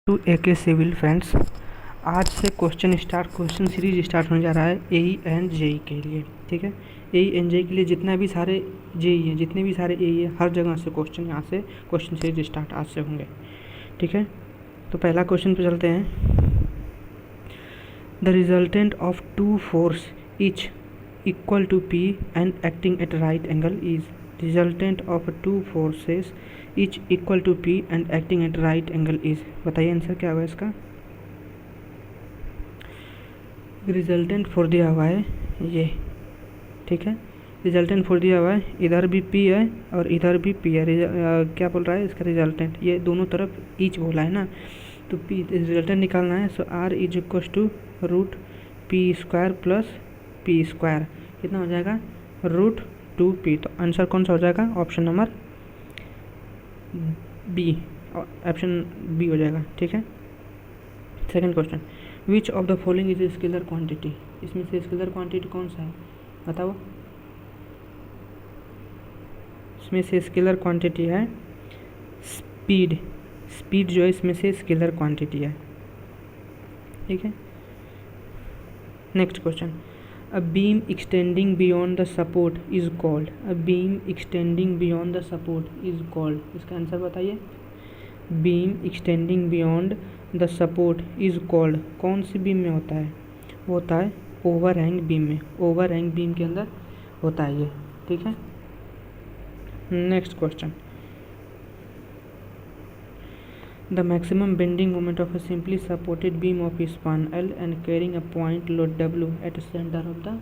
To AK civil friends, आज से question series start होने जा रहा है AE एंड JEE के लिए। ठीक है, AE एंड JEE के लिए जितना भी सारे JEE हैं, जितने भी सारे AE हैं, हर जगह से क्वेश्चन यहाँ से क्वेश्चन सीरीज स्टार्ट आज से होंगे। ठीक है, तो पहला क्वेश्चन पे चलते हैं। The resultant of two force each equal to P and acting at right angle is. Resultant of two forces each equal to P and acting at right angle is. बताइए आंसर क्या होगा इसका। Resultant four दिया हुआ है ये, ठीक है, रिजल्टेंट फोर दिया हुआ है, इधर भी P है और इधर भी P है। क्या बोल रहा है इसका रिजल्टेंट, ये दोनों तरफ ईच बोला है ना, तो P रिजल्टेंट निकालना है। So R is equal to root P² plus P², कितना हो जाएगा रूट 2P। तो आंसर कौन सा हो जाएगा, option number B, option B हो जाएगा। ठीक है, second question, which of the following is scalar quantity. इसमें से स्केलर क्वांटिटी कौन सा है बताओ। इसमें से स्केलर क्वांटिटी है स्पीड। स्पीड जो है इसमें से स्केलर क्वांटिटी है। ठीक है, next question, a beam extending beyond the support is called. A beam extending beyond the support is called, इसका आंसर बताइए। Beam extending beyond the support is called कौन सी बीम में होता है, वो होता है ओवरहैंग बीम में। ओवरहैंग बीम के अंदर होता है ये। ठीक है, next question, the maximum bending moment of a simply supported beam of span L and carrying a point load W at centre of the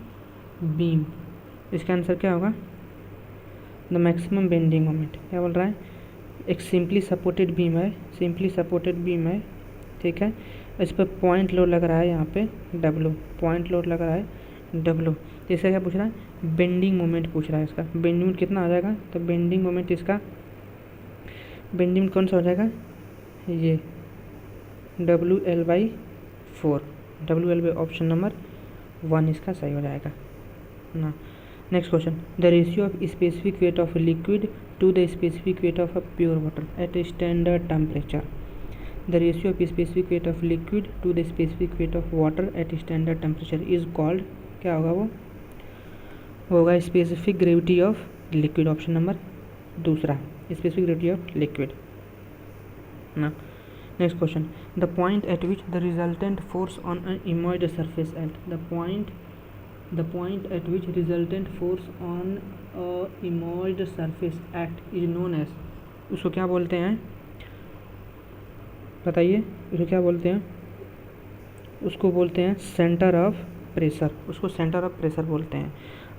beam. इसका आंसर क्या होगा, द मैक्सिमम बेंडिंग मोमेंट। क्या बोल रहा है, एक सिंपली सपोर्टेड बीम है, simply supported beam है, ठीक है, इस पर पॉइंट लोड लग रहा है यहाँ पे W, पॉइंट लोड लग रहा है W। तो इसका क्या पूछ रहा है, बेंडिंग मोमेंट पूछ रहा है। इसका बेंडिंग मोमेंट कितना आ जाएगा, तो बेंडिंग मोमेंट इसका बेंडिंग मोमेंट कौन सा हो जाएगा, ये WL/4, WL ऑप्शन नंबर 1 इसका सही हो जाएगा ना। Next question, the ratio of specific weight of liquid to the specific weight of a pure water at standard temperature. The ratio of specific weight of liquid to the specific weight of water at standard temperature is called, क्या होगा वो होगा specific gravity of liquid, option number दूसरा, specific gravity of liquid ना। Next question, the point at which the resultant force on an emerged surface at. The point at which resultant force on a emerged surface act is known as, उसको क्या बोलते हैं बताइए, उसको क्या बोलते हैं, उसको बोलते हैं सेंटर ऑफ प्रेशर, उसको सेंटर ऑफ प्रेशर बोलते हैं।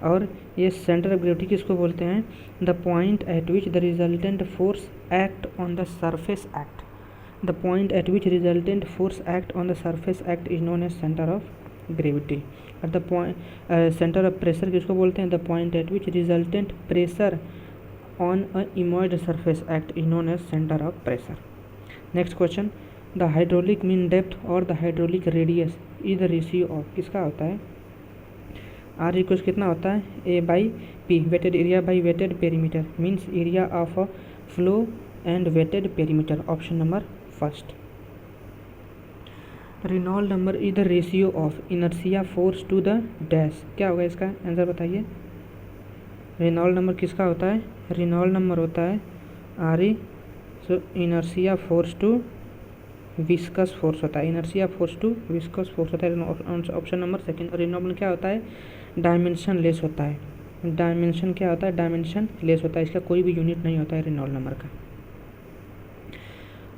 और ये सेंटर ऑफ ग्रेविटी किसको बोलते हैं, the point at which the resultant force act on the surface act. The point at which resultant force act on the surface act is known as centre of gravity. और the point centre of pressure किसको बोलते हैं, the point at which resultant pressure on a emerged surface act is known as centre of pressure. Next question, the hydraulic mean depth और the hydraulic radius is the ratio of, किसका होता है, R equals कितना होता है A/P, wetted area by wetted perimeter, means area of a flow and wetted perimeter, option number first. Reynold number is the ratio of inertia force to the dash, क्या होगा इसका answer बताइए। Reynold number किसका होता है, Reynold number होता है RE, so inertia force to viscous force होता है, inertia force to viscous force होता है, ऑप्शन नंबर सेकंड। रेनॉल्ड क्या होता है, डायमेंशन लेस होता है, डायमेंशन क्या होता है, डायमेंशन लेस होता है, इसका कोई भी यूनिट नहीं होता है रेनॉल्ड नंबर का।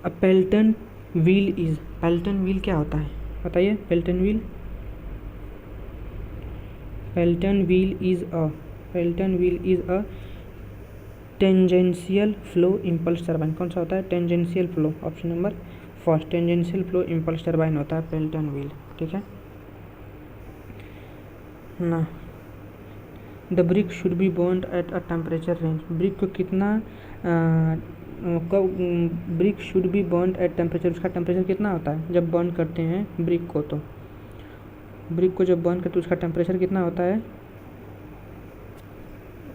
अब Pelton wheel is, Pelton wheel क्या होता है बताइए, Pelton wheel, Pelton wheel is a tangential flow impulse turbine, कौन सा होता है, tangential flow, option number first, tangential flow impulse turbine होता है पेल्टन व्हील। ठीक है ना। The brick should be burned at a temperature range, brick को कितना brick should be burned at temperature, उसका टेम्परेचर कितना होता है जब बर्न करते हैं ब्रिक को, तो ब्रिक को जब बर्न करते हैं उसका टेम्परेचर कितना होता है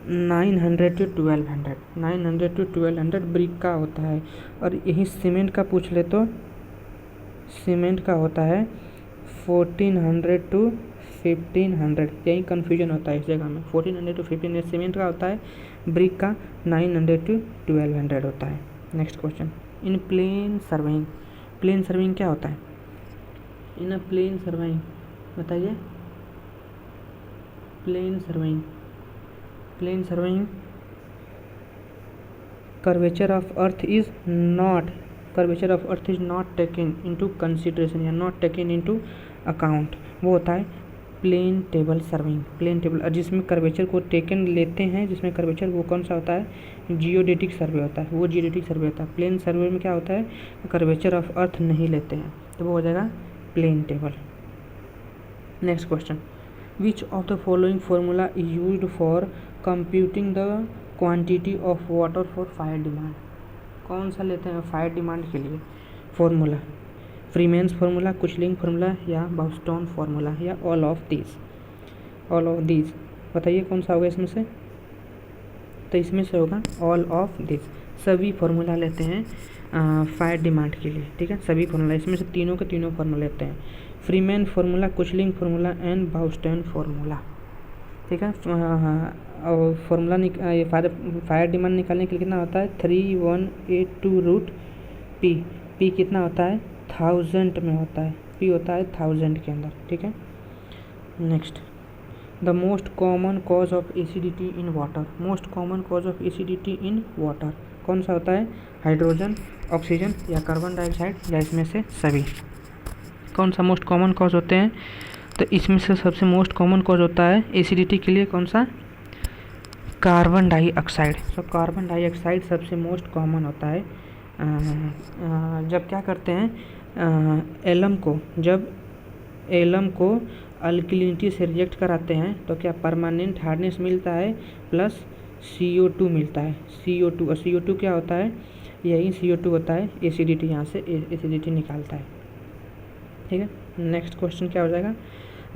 900 to 1200 ब्रिक का होता है। और यही सीमेंट का पूछ ले तो सीमेंट का होता है 1400 to 1500, यही कन्फ्यूजन होता है इस जगह में। 1400 to 1500 सीमेंट का होता है, ब्रिक का 900 to 1200 होता है। Next question, in plane surveying, plane surveying क्या होता है? इन अ प्लेन सर्वेइंग बताइए। Plane surveying, plane surveying curvature of earth is not, curvature of earth is not taken into consideration या नॉट टेकन इनटू अकाउंट, वो होता है plane table surveying. Plane table, और जिसमें कर्वेचर को taken लेते हैं, जिसमें कर्वेचर वो कौन सा होता है? जियोडेटिक सर्वे होता है, वो जियोडेटिक सर्वे होता है। प्लेन सर्वे में क्या होता है? कर्वेचर ऑफ अर्थ नहीं लेते हैं, तो वो हो जाएगा plane table. Next question, which of the following formula is used for computing the quantity of water for fire demand? कौन सा लेते हैं फायर डिमांड के लिए formula? Freeman's formula, Kuichling formula या बाउस्टोन फार्मूला या all of these? All of these बताइए कौन सा होगा इसमें से? तो इसमें से होगा ऑल ऑफ दीज। सभी फार्मूला लेते हैं फायर डिमांड के लिए, ठीक है, सभी फार्मूला, इसमें से तीनों के तीनों फार्मूला लेते हैं। Freeman formula, Kuichling formula and Buston formula, ठीक है। और फार्मूला ये फायर डिमांड निकालने के लिए कितना होता है? 3182 रूट पी। पी कितना होता है? 1000 में होता है, पी होता है 1000 के अंदर, ठीक है। Next, the most common cause of acidity in water, most common cause of acidity in water कौन सा होता है? हाइड्रोजन, ऑक्सीजन या कार्बन डाइऑक्साइड या इसमें से सभी? कौन सा मोस्ट कॉमन कॉज होते हैं? तो इसमें से सबसे मोस्ट कॉमन कॉज होता है एसिडिटी के लिए कौन सा? Carbon dioxide. तो कार्बन डाइऑक्साइड सबसे मोस्ट कॉमन होता है। जब क्या करते हैं एलम को, जब एलम को अल्कलिनिटी से रिएक्ट कराते हैं तो क्या परमानेंट हार्डनेस मिलता है प्लस CO2 मिलता है। CO2, और CO2 क्या होता है? यही CO2 होता है एसिडिटी, यहाँ से एसिडिटी निकालता है, ठीक है। नेक्स्ट क्वेश्चन क्या हो जाएगा?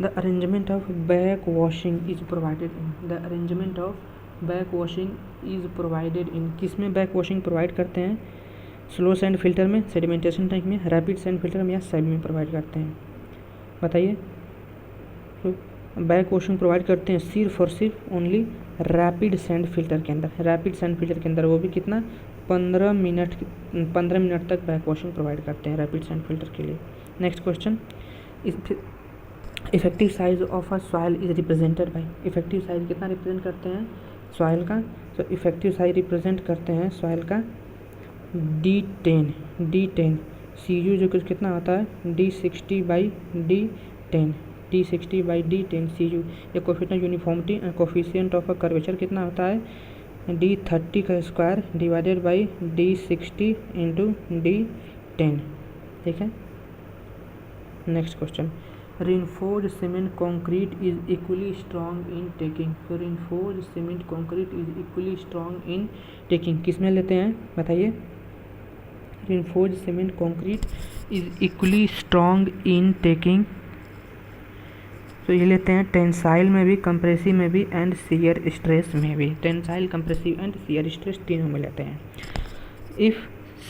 The arrangement of back washing is provided in, the arrangement of back washing is provided in, किस में बैक वॉशिंग प्रोवाइड करते हैं? स्लो सैंड फिल्टर में, सेडिमेंटेशन टैंक में, रैपिड सैंड फिल्टर में या सभी में प्रोवाइड करते हैं? बताइए। तो बैक वॉशिंग प्रोवाइड करते हैं सिर्फ और सिर्फ ओनली रैपिड सैंड फिल्टर के अंदर, रैपिड सैंड फिल्टर के अंदर, वो भी कितना? 15 मिनट तक बैक वॉशिंग प्रोवाइड करते हैं रैपिड सैंड फिल्टर के लिए। Next question, effective size of a soil is represented by, effective size कितना रिप्रेजेंट करते हैं सॉइल का? तो इफेक्टिव साइज रिप्रेजेंट करते हैं सॉइल का D10 CU जो कुछ कितना होता है? D60/D10, D60/D10 CU। ये coefficient uniformity coefficient of a curvature कितना होता है? D30 का square divided by D60 into D10, ठीक है। Next question, reinforced cement concrete is equally strong in taking, so reinforced cement concrete is equally strong in taking किसमें लेते हैं बताइए? reinforced cement concrete is equally strong in taking, तो ये लेते हैं टेंसाइल में भी, कंप्रेसिव में भी एंड शियर स्ट्रेस में भी, tensile, compressive and shear stress तीनों में लेते हैं। If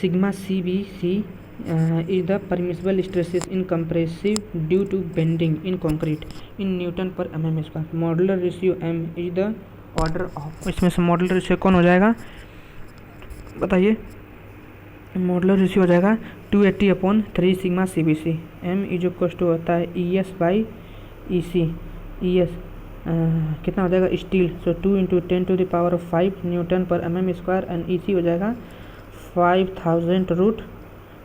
sigma CBC is the permissible stresses in compressive due to bending in concrete in Newton per mm square, modular ratio M is the order of, इसमें से modular ratio कौन हो जाएगा बताइए? modular ratio हो जाएगा 280/3 sigma CBC। M is equal to होता है ES/EC, ES कितना हो जाएगा? स्टील, सो 2 × 10⁵ न्यूटन पर mm स्क्वायर एंड EC हो जाएगा 5000 रूट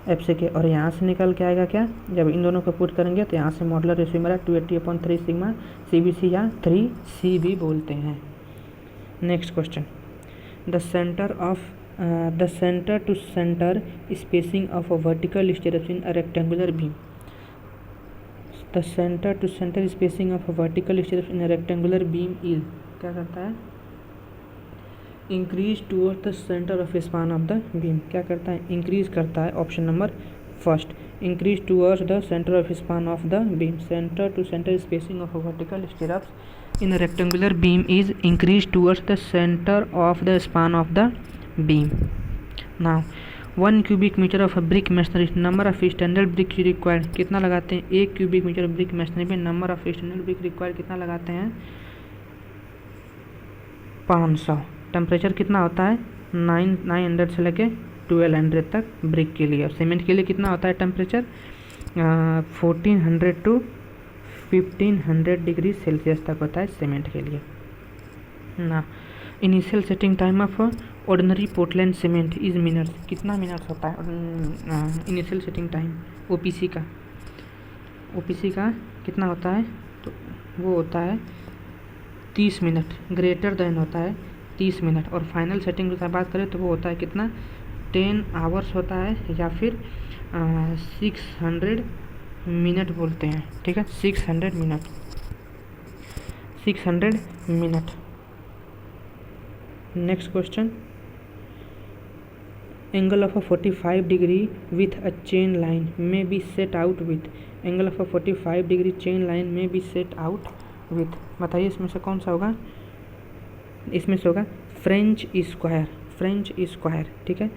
FCK। और यहाँ से निकल के आएगा क्या? जब इन दोनों को पुट करेंगे तो यहाँ से मॉडुलर रेशियो मेरा 280/3 सिग्मा CBC या 3C भी बोलते हैं। Next question, the centre to centre spacing of a vertical staircase in a rectangular beam, the centre to centre spacing of a vertical staircase in a rectangular beam is, क्या करता है? Increase toward the centre of span of the beam, क्या करता है? Increase करता है। Option number first, increase towards the centre of span of the beam, centre to centre spacing of vertical स्टिरअप्स in rectangular beam is increase towards the centre of the span of the beam. Now 1 cubic metre of brick machinery number of standard brick required कितना लगाते हैं? 1 cubic metre brick machinery में number of standard brick required कितना लगाते हैं? 500। Temperature कितना होता है? 900 से लेके 1200 तक ब्रिक के लिए। और सीमेंट के लिए कितना होता है टेम्परेचर? 1400 टू 1500 डिग्री सेल्सियस तक होता है सीमेंट के लिए ना। Initial setting time of ordinary Portland cement is minutes कितना मिनट्स होता है इनिशियल सेटिंग टाइम ओपीसी का? ओपीसी का कितना होता है? तो वो होता है 30 मिनट, ग्रेटर देन होता है 30 मिनट। और फाइनल सेटिंग की बात करें तो वो होता है कितना? 10 आवर्स होता है या फिर 600 मिनट बोलते हैं, ठीक है, 600 minute, 600 minute. Next question, angle of a 45 degree with a chain line may be set out with, angle of a 45 degree chain line may be set out with, बताइए इसमें से कौन सा होगा? इसमें से होगा फ्रेंच स्क्वायर, फ्रेंच स्क्वायर, ठीक है,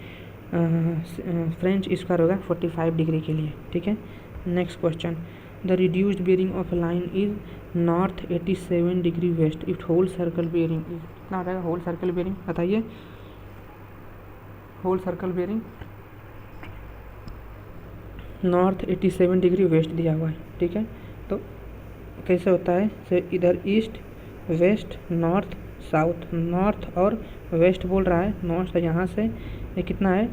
फ्रेंच स्क्वायर होगा 45 डिग्री के लिए, ठीक है। Next question, the reduced bearing of line is north 87 degree west if whole circle bearing is, कितना हो जाएगा होल सर्कल बेयरिंग? बताइए whole circle bearing north 87 degree west दिया हुआ है, ठीक है। तो कैसे होता है? से इधर east west north south, north और वेस्ट बोल रहा है, नॉर्थ यहाँ से ये कितना है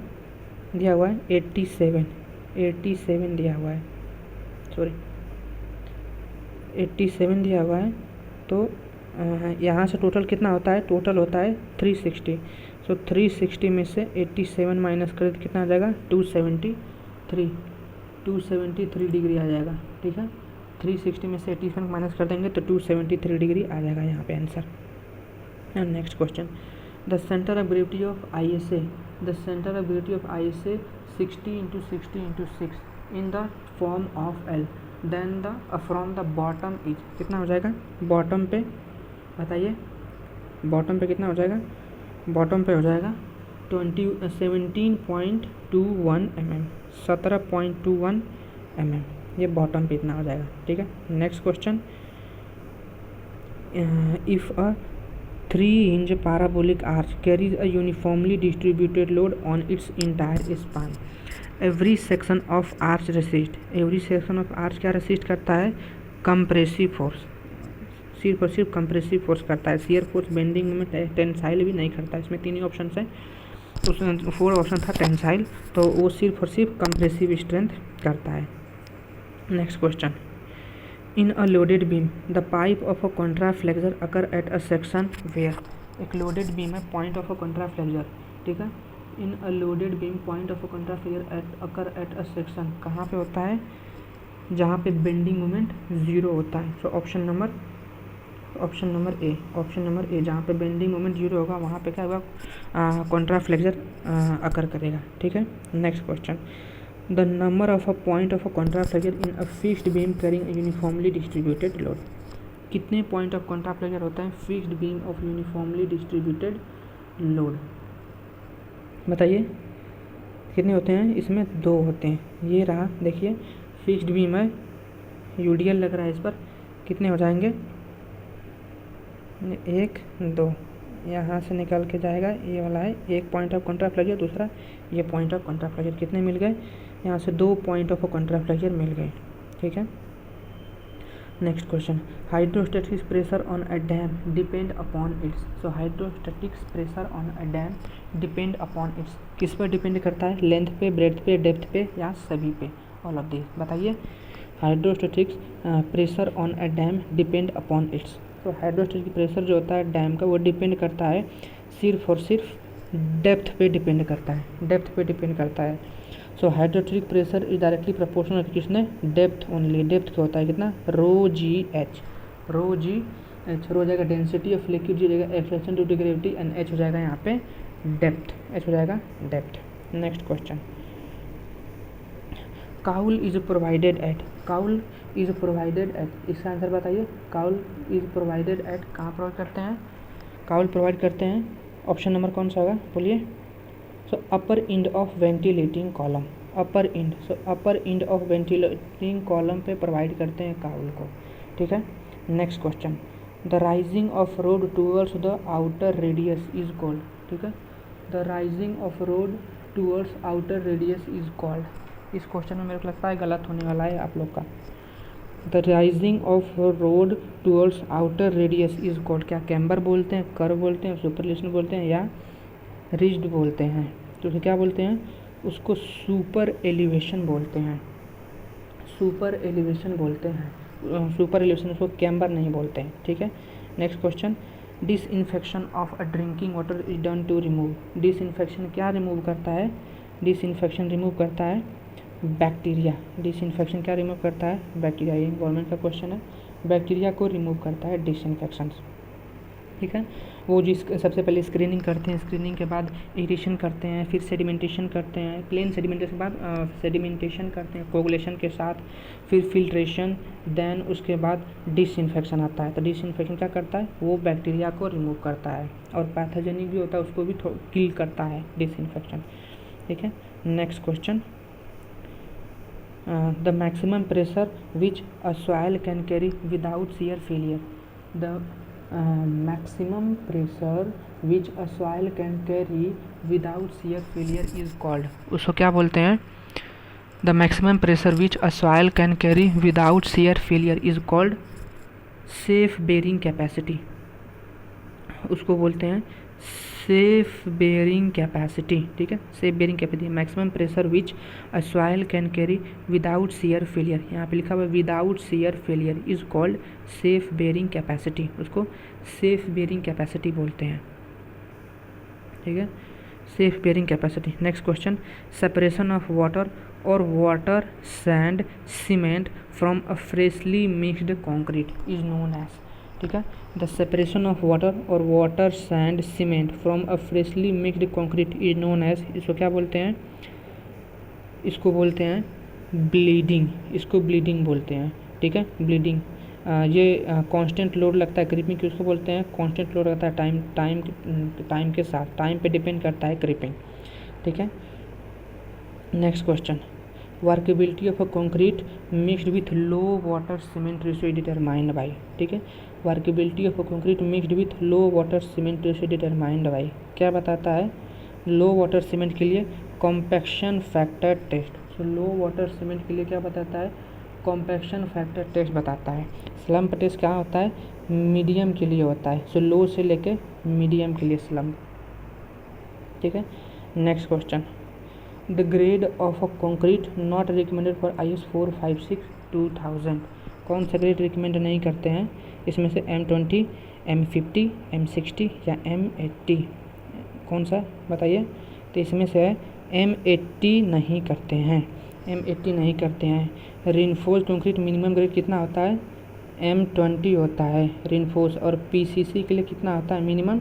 दिया हुआ है? 87 दिया हुआ है, सॉरी 87 दिया हुआ है। तो यहाँ से टोटल कितना होता है? टोटल होता है 360। सो 360 में से 87 माइनस करें तो कितना आ जाएगा? 273 डिग्री आ जाएगा, ठीक है। 360 में से 87 माइनस कर देंगे तो 273 डिग्री आ जाएगा यहाँ पे answer. And next question, the centre of gravity of ISA, the centre of gravity of ISA 60 × 60 × 6 in the form of L, then the from the bottom is, कितना हो जाएगा बॉटम पे? बताइए बॉटम पे कितना हो जाएगा? बॉटम पे हो जाएगा 17.21 mm, 17.21 mm, ये बॉटम पे इतना हो जाएगा, ठीक है। Next question, if a 3-inch parabolic arch carries a uniformly distributed load on its entire span, every section of arch resist, every section of arch क्या resist करता है? कंप्रेसिव फोर्स, सिर्फ और सिर्फ कंप्रेसिव फोर्स करता है, शियर फोर्स बेंडिंग में tensile भी नहीं करता है। इसमें 3 ही ऑप्शन है, उसमें 4 ऑप्शन था टेंसाइल, तो वो सिर्फ और सिर्फ कंप्रेसिव स्ट्रेंथ करता है। Next question, in a loaded beam the pipe of a contraflexure occur at a section where, एक लोडेड बीम है, पॉइंट ऑफ अ कॉन्ट्राफ्लेक्सर, ठीक है। In a loaded beam point of a contraflexure occur at a section, कहाँ पे होता है? जहाँ पे बेंडिंग मोमेंट 0 होता है। सो ऑप्शन नंबर ए, जहाँ पे बेंडिंग मोमेंट 0 होगा वहाँ पे क्या होगा? कॉन्ट्राफ्लेक्सर अकर करेगा, ठीक है। Next question, the number of a point of a contraflexure in a fixed beam carrying uniformly distributed load, कितने पॉइंट ऑफ कॉन्ट्राफ्लेक्सर होता है fixed beam of uniformly distributed load? बताइए कितने होते हैं? इसमें 2 होते हैं, ये रहा देखिए फिक्स्ड बीम है, यूडीएल लग रहा है इस पर, कितने हो जाएंगे? 1 2, यहाँ से निकल के जाएगा, ये वाला है एक पॉइंट ऑफ कॉन्ट्राफ्लेक्सर, दूसरा ये पॉइंट ऑफ कॉन्ट्राफ्लेक्सर, कितने मिल गए? यहाँ से 2 पॉइंट ऑफ कॉन्ट्राफ्लेक्सर मिल गए, ठीक है। Next question, hydrostatic pressure on a dam depend upon its, so hydrostatic pressure on a dam depend upon its, किस पर डिपेंड करता है? लेंथ पे, ब्रेड्थ पे, डेप्थ पे या सभी पे? ऑल ऑफ दिस बताइए। Hydrostatic pressure on a dam depend upon its, तो हाइड्रोस्टैटिक प्रेशर जो होता है डैम का वो डिपेंड करता है सिर्फ और सिर्फ डेप्थ पे डिपेंड करता है, डेप्थ पे डिपेंड करता है। So hydrostatic pressure is directly proportional किसने? डेप्थ ओनली, डेप्थ क्या होता है कितना? ρgh, रो हो जाएगा डेंसिटी ऑफ लिक्विड, हो जाएगा acceleration due to gravity, and h हो जाएगा यहाँ पे डेप्थ, h हो जाएगा depth. Next question, cowl is provided at, cowl is provided at, इसका आंसर बताइए। काउल इज प्रोवाइडेड एट कहाँ प्रोवाइड करते हैं? काउल प्रोवाइड करते हैं, ऑप्शन नंबर कौन सा होगा बोलिए? So upper end of ventilating column, upper end, so upper end of ventilating column पे प्रोवाइड करते हैं काउल को, ठीक है। Next question, the rising of road towards the outer radius is called, ठीक है, the rising of road towards outer radius is called. इस question में मेरे को लगता है गलत होने वाला है आप लोग का। The rising of road towards outer radius is called, क्या कैम्बर बोलते हैं, कर्व बोलते हैं, सुपरलेशन बोलते हैं या रिज्ड बोलते हैं? तो उसे क्या बोलते हैं? उसको सुपर एलिवेशन बोलते हैं, सुपर एलिवेशन बोलते हैं, सुपर एलिवेशन, उसको कैम्बर नहीं बोलते हैं, ठीक है। Next question, disinfection of a drinking water is done to remove, disinfection क्या रिमूव करता है? डिसइंफेक्शन रिमूव करता है बैक्टीरिया, डिसइंफेक्शन क्या रिमूव करता है? बैक्टीरिया। ये गवर्नमेंट का क्वेश्चन है, बैक्टीरिया को रिमूव करता है डिसइंफेक्शन, ठीक है। वो जिस सबसे पहले स्क्रीनिंग करते हैं, स्क्रीनिंग के बाद एरेशन करते हैं, फिर सेडिमेंटेशन करते हैं, प्लेन सेडिमेंटेशन के बाद सेडिमेंटेशन करते हैं कोगुलेशन के साथ, फिर फिल्ट्रेशन, देन उसके बाद डिसइंफेक्शन आता है। तो डिसइंफेक्शन क्या करता है? वो बैक्टीरिया को रिमूव करता है, और पैथोजेनिक भी होता है उसको भी किल करता है डिसइंफेक्शन, ठीक है। Next question, the maximum pressure which a soil can carry without shear failure, the maximum pressure which a soil can carry without shear failure is called, उसको क्या बोलते हैं? The maximum pressure which a soil can carry without shear failure is called safe bearing capacity, उसको बोलते हैं safe bearing capacity, ठीक है, safe bearing capacity. Maximum pressure which a soil can carry without shear failure, यहाँ पे लिखा हुआ है without shear failure is called safe bearing capacity, उसको सेफ बेयरिंग कैपेसिटी बोलते हैं, ठीक है, safe bearing capacity. Next question, separation of water और water sand cement from a freshly mixed concrete is known as, ठीक है, द सेपरेशन ऑफ वाटर और water sand cement from a freshly mixed concrete is known as, इसको क्या बोलते हैं? इसको बोलते हैं ब्लीडिंग, इसको ब्लीडिंग बोलते हैं, ठीक है, ब्लीडिंग। ये कांस्टेंट लोड लगता है क्रीपिंग की, उसको बोलते हैं कांस्टेंट लोड लगता है टाइम के साथ, टाइम पे डिपेंड करता है क्रीपिंग, ठीक है। Next question, workability of a concrete mixed with low water cement ratio determined by, ठीक है, workability of a concrete mixed with low water cement ratio determined by क्या बताता है? लो वाटर सीमेंट के लिए कॉम्पैक्शन फैक्टर टेस्ट, तो लो water cement के लिए क्या बताता है? कॉम्पैक्शन फैक्टर टेस्ट बताता है। स्लम्प टेस्ट क्या होता है? मीडियम के लिए होता है, सो लो से लेके मीडियम के लिए स्लम्प, ठीक है। Next question, the grade of a concrete not recommended for IS 456-2000, कौन सा ग्रेड रिकमेंड नहीं करते हैं इसमें से? M20, M50, M60 या M80, कौन सा बताइए? तो इसमें से M80 नहीं करते हैं, M80 नहीं करते हैं। रिनफोर्स कंक्रीट मिनिमम ग्रेड कितना होता है? M20 होता है रिनफोर्स, और PCC के लिए कितना होता है मिनिमम?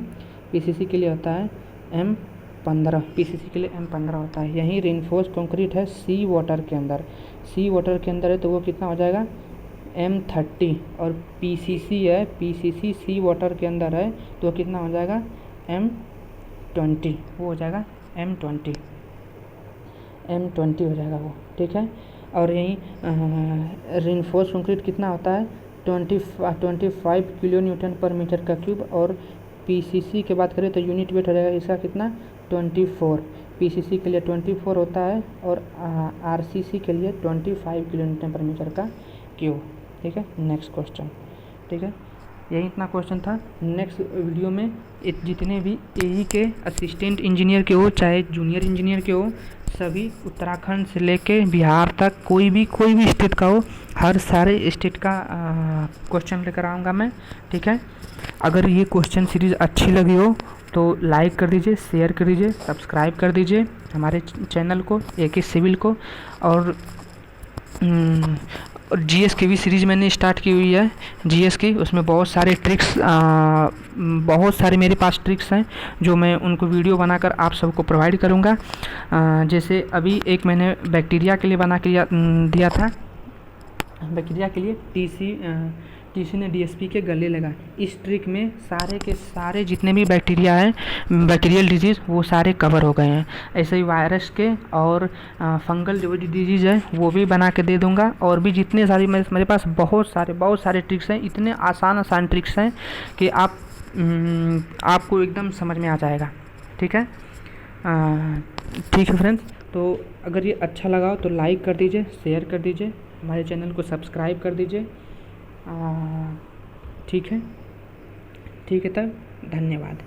PCC के लिए होता है M15, PCC के लिए M15 होता है। यही रिनफोर्स कंक्रीट है सी वाटर के अंदर, सी वाटर के अंदर है तो वो कितना हो जाएगा? M30, और PCC है, PCC सी वाटर के अंदर है तो कितना हो जाएगा? M20, वो हो जाएगा M20 हो जाएगा वो, ठीक है। और यही रिनफोर्स कंक्रीट कितना होता है? 25 किलो न्यूटन पर मीटर का क्यूब, और PCC की बात करें तो यूनिट वेट हो जाएगा इसका कितना? 24, PCC के लिए 24 होता है, और RCC के लिए 25 किलो न्यूटन पर मीटर का क्यूब, ठीक है। नेक्स्ट क्वेश्चन, ठीक है, यही इतना क्वेश्चन था। नेक्स्ट वीडियो में जितने भी AE के असिस्टेंट इंजीनियर के हो, चाहे जूनियर इंजीनियर के हो, सभी उत्तराखंड से लेके बिहार तक कोई भी स्टेट का हो, हर सारे स्टेट का क्वेश्चन लेकर आऊँगा मैं, ठीक है। अगर ये क्वेश्चन सीरीज़ अच्छी लगी हो तो लाइक कर दीजिए, शेयर कर दीजिए, सब्सक्राइब कर दीजिए हमारे चैनल को, AK सिविल को। और GS की भी सीरीज़ मैंने स्टार्ट की हुई है, GS की, उसमें बहुत सारे ट्रिक्स, बहुत सारे मेरे पास ट्रिक्स हैं जो मैं उनको वीडियो बनाकर आप सबको प्रोवाइड करूँगा। जैसे अभी एक मैंने बैक्टीरिया के लिए बना के दिया था, बैक्टीरिया के लिए किसी ने डीएसपी के गले लगा। इस ट्रिक में सारे के सारे जितने भी बैक्टीरिया हैं, बैक्टीरियल डिजीज़, वो सारे कवर हो गए हैं। ऐसे ही वायरस के और फंगल जो डिजीज़ है वो भी बना के दे दूंगा। और भी जितने सारी मेरे पास बहुत सारे ट्रिक्स हैं, इतने आसान ट्रिक्स हैं कि आपको एकदम समझ में आ जाएगा। ठीक है, ठीक है फ्रेंड्स। तो अगर ये अच्छा लगा हो तो लाइक कर दीजिए, शेयर कर दीजिए, हमारे चैनल को सब्सक्राइब कर दीजिए। ठीक है तब धन्यवाद।